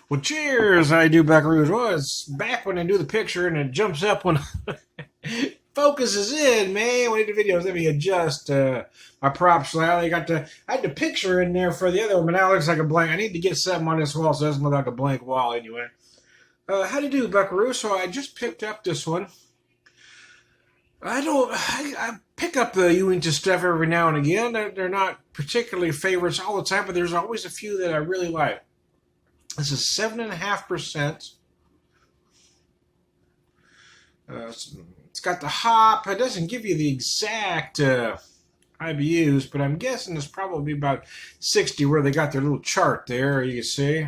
Well, cheers! I do buckaroos. Well, it's back when I do the picture and it jumps up when focuses in, man. When I do videos, let me adjust my props slightly. I had the picture in there for the other one, but now it looks like a blank. I need to get something on this wall so it doesn't look like a blank wall anyway. How do you do, buckaroo? So I just picked up this one. I pick up the Uinta stuff every now and again. They're not particularly favorites all the time, but there's always a few that I really like. This is 7.5%. It's got the hop. It doesn't give you the exact IBUs, but I'm guessing it's probably about 60 where they got their little chart there. You can see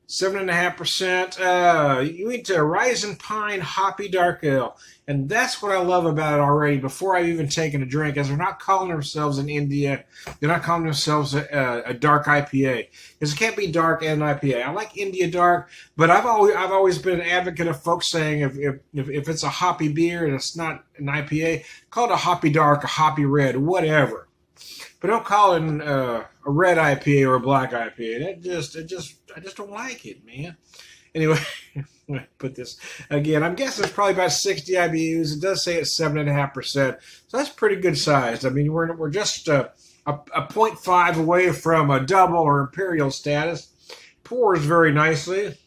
7.5%. Uinta Rising Pine Hoppy Dark Ale, and that's what I love about it already. Before I've even taken a drink, as they're not calling themselves in India, they're not calling themselves a dark IPA, because it can't be dark and an IPA. I like India Dark, but I've always been an advocate of folks saying if it's a hoppy beer and it's not an IPA, call it a hoppy dark, a hoppy red, whatever. But don't call it a red IPA or a black IPA. I just don't like it, man. Anyway, put this again. I'm guessing it's probably about 60 IBUs. It does say it's 7.5%, so that's pretty good sized. I mean, we're just a 0.5 away from a double or imperial status. Pours very nicely.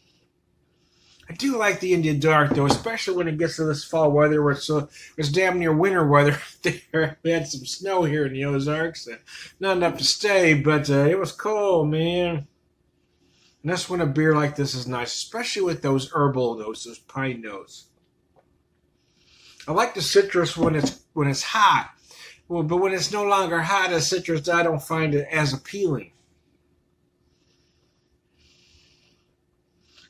I do like the India Dark, though, especially when it gets to this fall weather where it's damn near winter weather there. We had some snow here in the Ozarks. Not enough to stay, but it was cold, man. And that's when a beer like this is nice, especially with those herbal notes, those pine notes. I like the citrus when it's hot. Well, but when it's no longer hot as citrus, I don't find it as appealing.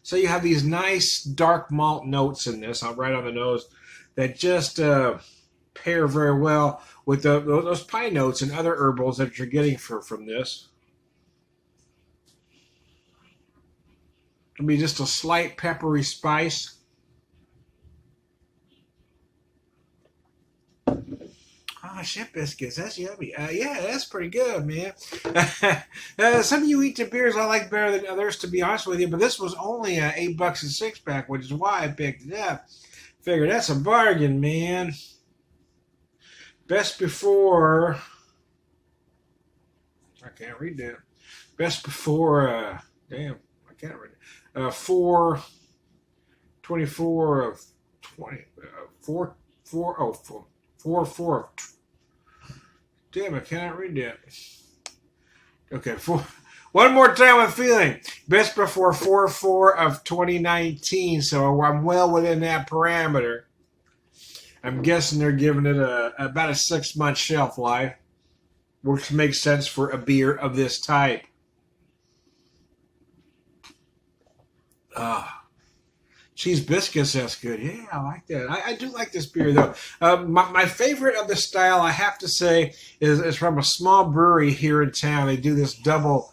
So you have these nice dark malt notes in this, right on the nose, that just pair very well with those pine notes and other herbals that you're getting from this. It'll be just a slight peppery spice. Oh, shit biscuits. That's yummy. Yeah, that's pretty good, man. Some of you eat the beers I like better than others, to be honest with you, but this was only $8 a six-pack, which is why I picked it up. Figured that's a bargain, man. Best before... I can't read that. Best before... damn, I can't read it. 4/24 of 20... 4/4 of... Damn, I cannot read that. Okay, one more time with feeling. Best before 4/4 of 2019, so I'm well within that parameter. I'm guessing they're giving it about a 6-month shelf life, which makes sense for a beer of this type. Cheese biscuits, that's good. Yeah, I like that. I do like this beer, though. My favorite of the style, I have to say, is from a small brewery here in town. They do this double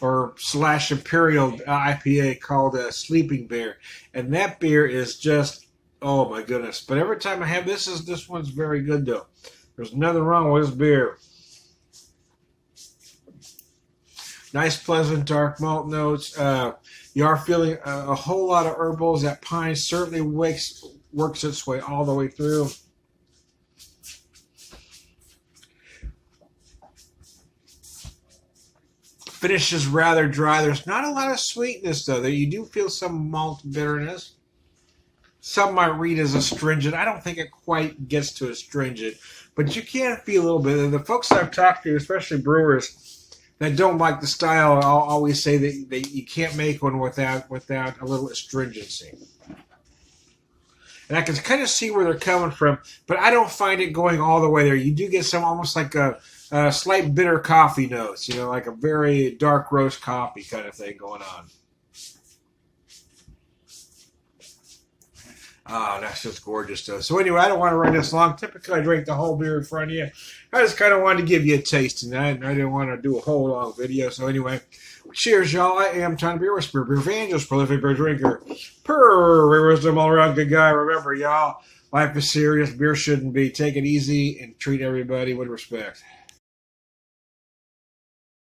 or / imperial IPA called Sleeping Bear. And that beer is just, oh my goodness. But every time I have this one's very good, though. There's nothing wrong with this beer. Nice, pleasant, dark malt notes. You are feeling a whole lot of herbals. That pine certainly works its way all the way through. Finish is rather dry. There's not a lot of sweetness, though. You do feel some malt bitterness. Some might read as astringent. I don't think it quite gets to astringent, but you can feel a little bit. The folks I've talked to, especially brewers, that don't like the style, I'll always say that you can't make one without a little astringency. And I can kind of see where they're coming from, but I don't find it going all the way there. You do get some almost like a slight bitter coffee notes, like a very dark roast coffee kind of thing going on. Oh, that's just gorgeous, though. So anyway, I don't want to run this long. Typically, I drink the whole beer in front of you. I just kind of wanted to give you a taste tonight, and I didn't want to do a whole long video. So anyway, cheers, y'all. I am Tom Beer Whisperer, beer evangelist, prolific beer drinker, per wisdom, all-around good guy. Remember, y'all, life is serious. Beer shouldn't be. Take it easy and treat everybody with respect.